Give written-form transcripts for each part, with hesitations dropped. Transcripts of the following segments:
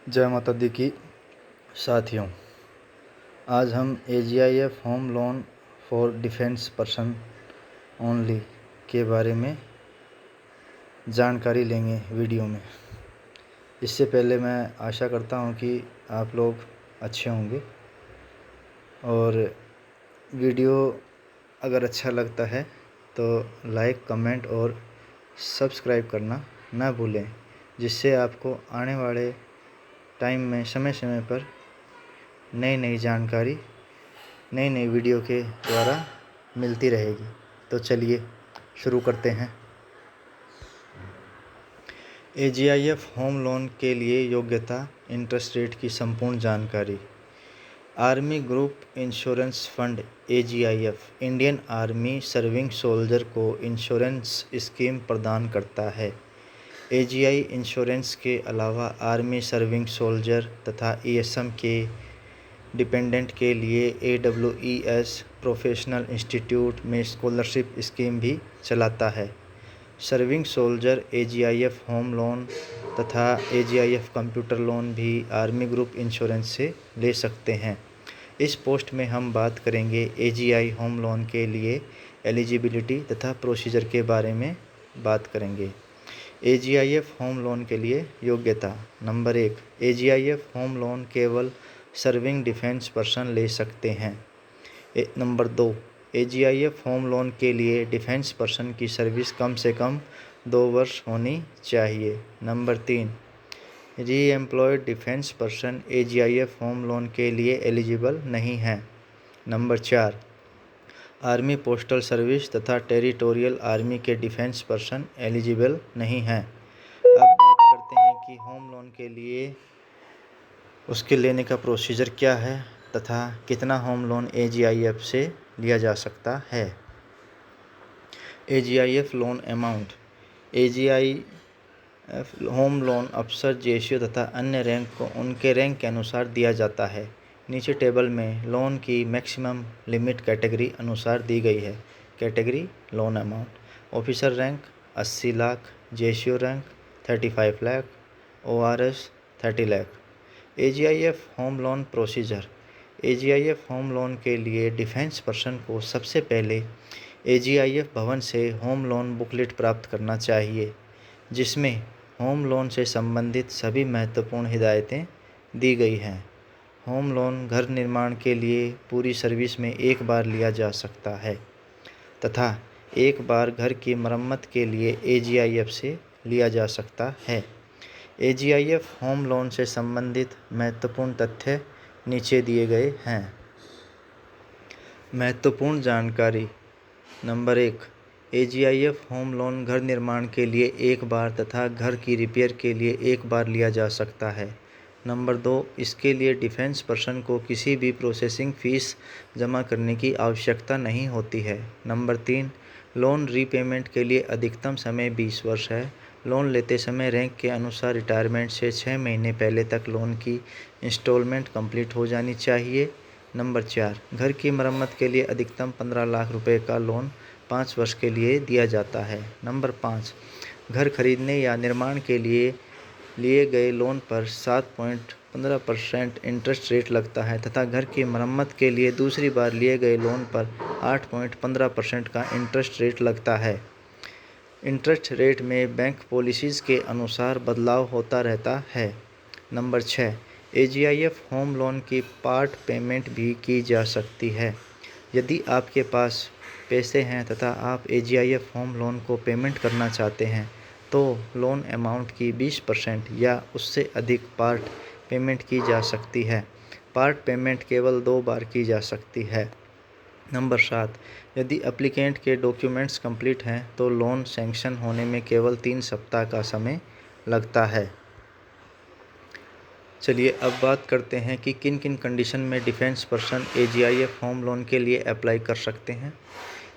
जय माता दी की। साथियों, आज हम AGIF home loan for defence person only के बारे में जानकारी लेंगे वीडियो में। इससे पहले मैं आशा करता हूं कि आप लोग अच्छे होंगे और वीडियो अगर अच्छा लगता है तो लाइक, कमेंट और सब्सक्राइब करना ना भूलें, जिससे आपको आने वाले टाइम में समय समय पर नई जानकारी नई वीडियो के द्वारा मिलती रहेगी। तो चलिए शुरू करते हैं। AGIF होम लोन के लिए योग्यता, इंटरेस्ट रेट की संपूर्ण जानकारी। Army group insurance fund AGIF Indian army serving soldier को इंश्योरेंस स्कीम प्रदान करता है। AGI इंश्योरेंस के अलावा आर्मी सर्विंग सोल्जर तथा ESM के डिपेंडेंट के लिए AWES प्रोफेशनल इंस्टीट्यूट में स्कॉलरशिप स्कीम भी चलाता है। Serving soldier AGIF home loan तथा AGIF कंप्यूटर लोन भी आर्मी ग्रुप इंश्योरेंस से ले सकते हैं। इस पोस्ट में हम बात करेंगे AGI होम लोन के लिए एलिजिबिलिटी तथा प्रोसीजर के बारे में बात करेंगे। AGIF होम लोन के लिए योग्यता। नंबर 1, AGIF होम लोन केवल सर्विंग डिफेंस पर्सन ले सकते हैं। नंबर 2, AGIF होम लोन के लिए डिफेंस पर्सन की सर्विस कम से कम 2 वर्ष होनी चाहिए। नंबर 3, री employed defence person AGIF home loan के लिए एलिजिबल नहीं है। नंबर 4, आर्मी पोस्टल सर्विस तथा टेरिटोरियल आर्मी के डिफेंस पर्सन एलिजिबल नहीं हैं। अब बात करते हैं कि होम लोन के लिए उसके लेने का प्रोसीजर क्या है तथा कितना होम लोन AGIF से लिया जा सकता है। AGIF loan amount. AGIF home loan अफसर, जेसीओ तथा अन्य रैंक को उनके रैंक के अनुसार दिया जाता है। नीचे टेबल में लोन की मैक्सिमम लिमिट कैटेगरी अनुसार दी गई है। Category loan amount: officer rank 80 lakh, JCO rank 35 lakh, ORS 30 lakh. AGIF home loan procedure. AGIF home loan के लिए डिफेंस पर्सन को सबसे पहले AGIF भवन से होम लोन बुकलेट प्राप्त करना चाहिए, जिसमें होम लोन से संबंधित सभी महत्वपूर्ण हिदायतें दी गई हैं। होम लोन घर निर्माण के लिए पूरी सर्विस में एक बार लिया जा सकता है तथा एक बार घर की मरम्मत के लिए AGIF से लिया जा सकता है। AGIF होम लोन से संबंधित महत्वपूर्ण तथ्य नीचे दिए गए हैं। महत्वपूर्ण जानकारी। नंबर 1, AGIF होम लोन घर निर्माण के लिए एक बार तथा घर की रिपेयर के लिए एक बार लिया जा सकता है। नंबर 2, इसके लिए डिफेंस पर्सन को किसी भी प्रोसेसिंग फ़ीस जमा करने की आवश्यकता नहीं होती है। नंबर 3, लोन रीपेमेंट के लिए अधिकतम समय 20 वर्ष है। लोन लेते समय रैंक के अनुसार रिटायरमेंट से 6 महीने पहले तक लोन की इंस्टॉलमेंट कंप्लीट हो जानी चाहिए। नंबर 4, घर की मरम्मत के लिए अधिकतम 15 लाख रुपए का लोन 5 वर्ष के लिए दिया जाता है। नंबर 5, घर खरीदने या निर्माण के लिए गए लोन पर 7.15% इंटरेस्ट रेट लगता है तथा घर की मरम्मत के लिए दूसरी बार लिए गए लोन पर 8.15% का इंटरेस्ट रेट लगता है। इंटरेस्ट रेट में बैंक पॉलिसीज़ के अनुसार बदलाव होता रहता है। नंबर 6, AGIF होम लोन की पार्ट पेमेंट भी की जा सकती है। यदि आपके पास पैसे हैं तथा आप AGIF होम लोन को पेमेंट करना चाहते हैं तो लोन अमाउंट की 20% या उससे अधिक पार्ट पेमेंट की जा सकती है। पार्ट पेमेंट केवल 2 बार की जा सकती है। नंबर 7, यदि एप्लीकेंट के डॉक्यूमेंट्स कंप्लीट हैं तो लोन सैंक्शन होने में केवल 3 सप्ताह का समय लगता है। चलिए अब बात करते हैं कि किन किन कंडीशन में defence person AGIF home loan के लिए अप्लाई कर सकते हैं।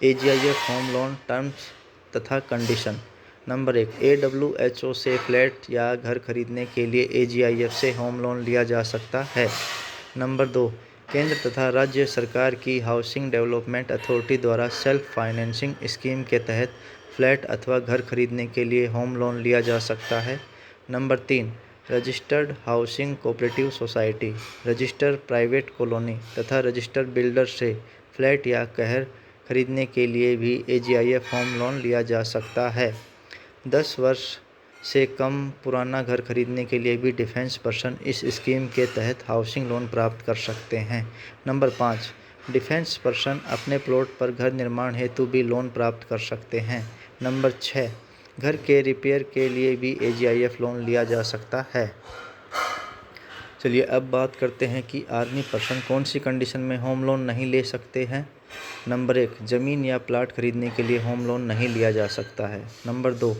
AGIF होम लोन टर्म्स तथा कंडीशन। नंबर 1, AWHO से फ्लैट या घर खरीदने के लिए AGIF से होम लोन लिया जा सकता है। नंबर 2, केंद्र तथा राज्य सरकार की हाउसिंग डेवलपमेंट अथॉरिटी द्वारा सेल्फ फाइनेंसिंग स्कीम के तहत फ्लैट अथवा घर खरीदने के लिए होम लोन लिया जा सकता है। Number 3, registered housing cooperative society, registered private colony तथा रजिस्टर्ड बिल्डर से फ्लैट या घर खरीदने के लिए भी AGIF होम लोन लिया जा सकता है। 10 वर्ष से कम पुराना घर खरीदने के लिए भी डिफेंस पर्सन इस स्कीम के तहत हाउसिंग लोन प्राप्त कर सकते हैं। नंबर 5, डिफेंस पर्सन अपने प्लॉट पर घर निर्माण हेतु भी लोन प्राप्त कर सकते हैं। नंबर 6, घर के रिपेयर के लिए भी AGIF लोन लिया जा सकता है। चलिए अब बात करते हैं कि आर्मी पर्सन कौन सी कंडीशन में होम लोन नहीं ले सकते हैं। नंबर 1, ज़मीन या प्लाट खरीदने के लिए होम लोन नहीं लिया जा सकता है। नंबर 2,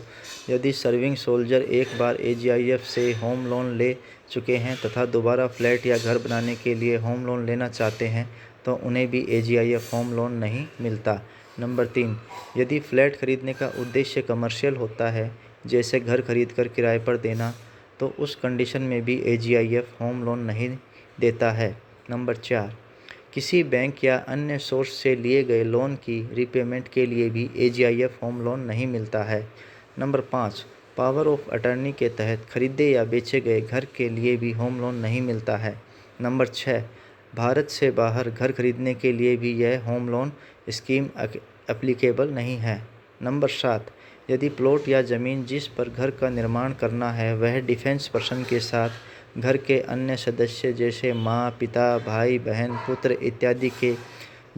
यदि सर्विंग सोल्जर एक बार AGIF से होम लोन ले चुके हैं तथा दोबारा फ्लैट या घर बनाने के लिए होम लोन लेना चाहते हैं तो उन्हें भी AGIF होम लोन नहीं मिलता। नंबर 3, यदि फ्लैट खरीदने का उद्देश्य कमर्शियल होता है, जैसे घर खरीदकर किराए पर देना, तो उस कंडीशन में भी AGIF होम लोन नहीं देता है। नंबर 4, किसी बैंक या अन्य सोर्स से लिए गए लोन की रीपेमेंट के लिए भी AGIF होम लोन नहीं मिलता है। नंबर 5, पावर ऑफ अटर्नी के तहत खरीदे या बेचे गए घर के लिए भी होम लोन नहीं मिलता है। नंबर 6, भारत से बाहर घर खरीदने के लिए भी यह होम लोन स्कीम एप्लीकेबल नहीं है। नंबर 7, यदि प्लॉट या ज़मीन जिस पर घर का निर्माण करना है वह डिफेंस पर्सन के साथ घर के अन्य सदस्य जैसे माँ, पिता, भाई, बहन, पुत्र इत्यादि के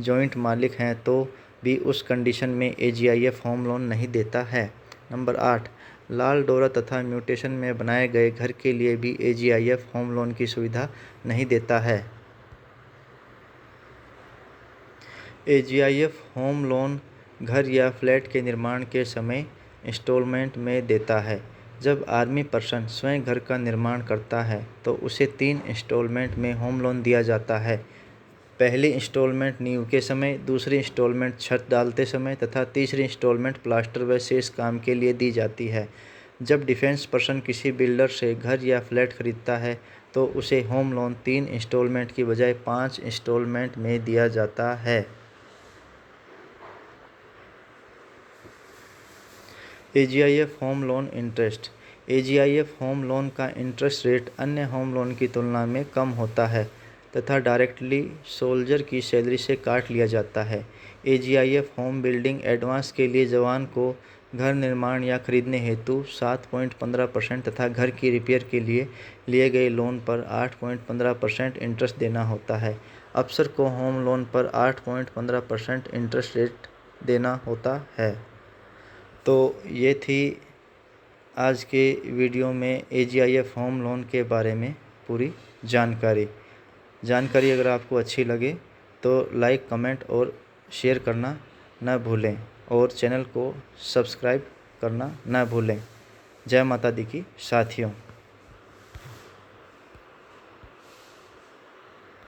जॉइंट मालिक हैं तो भी उस कंडीशन में AGIF होम लोन नहीं देता है। नंबर 8, लाल डोरा तथा म्यूटेशन में बनाए गए घर के लिए भी AGIF होम लोन की सुविधा नहीं देता है। AGIF होम लोन घर या फ्लैट के निर्माण के समय इंस्टॉलमेंट में देता है। जब आर्मी पर्सन स्वयं घर का निर्माण करता है तो उसे 3 इंस्टॉलमेंट में होम लोन दिया जाता है। पहली इंस्टॉलमेंट नींव के समय, दूसरी इंस्टॉलमेंट छत डालते समय तथा तीसरी इंस्टॉलमेंट प्लास्टर व शेष काम के लिए दी जाती है। जब डिफेंस पर्सन किसी बिल्डर से घर या फ्लैट खरीदता है तो उसे होम लोन 3 इंस्टॉलमेंट की बजाय 5 इंस्टॉलमेंट में दिया जाता है। AGIF home loan interest. AGIF home loan का इंटरेस्ट रेट अन्य होम लोन की तुलना में कम होता है तथा डायरेक्टली सोल्जर की सैलरी से काट लिया जाता है। AGIF होम बिल्डिंग एडवांस के लिए जवान को घर निर्माण या खरीदने हेतु 7.15% तथा घर की रिपेयर के लिए गए लोन पर 8.15% इंटरेस्ट देना होता है। अफसर को होम लोन पर 8.15% इंटरेस्ट रेट देना होता है। तो ये थी आज के वीडियो में AGIF होम लोन के बारे में पूरी जानकारी अगर आपको अच्छी लगे तो लाइक, कमेंट और शेयर करना न भूलें और चैनल को सब्सक्राइब करना न भूलें। जय माता दी की साथियों।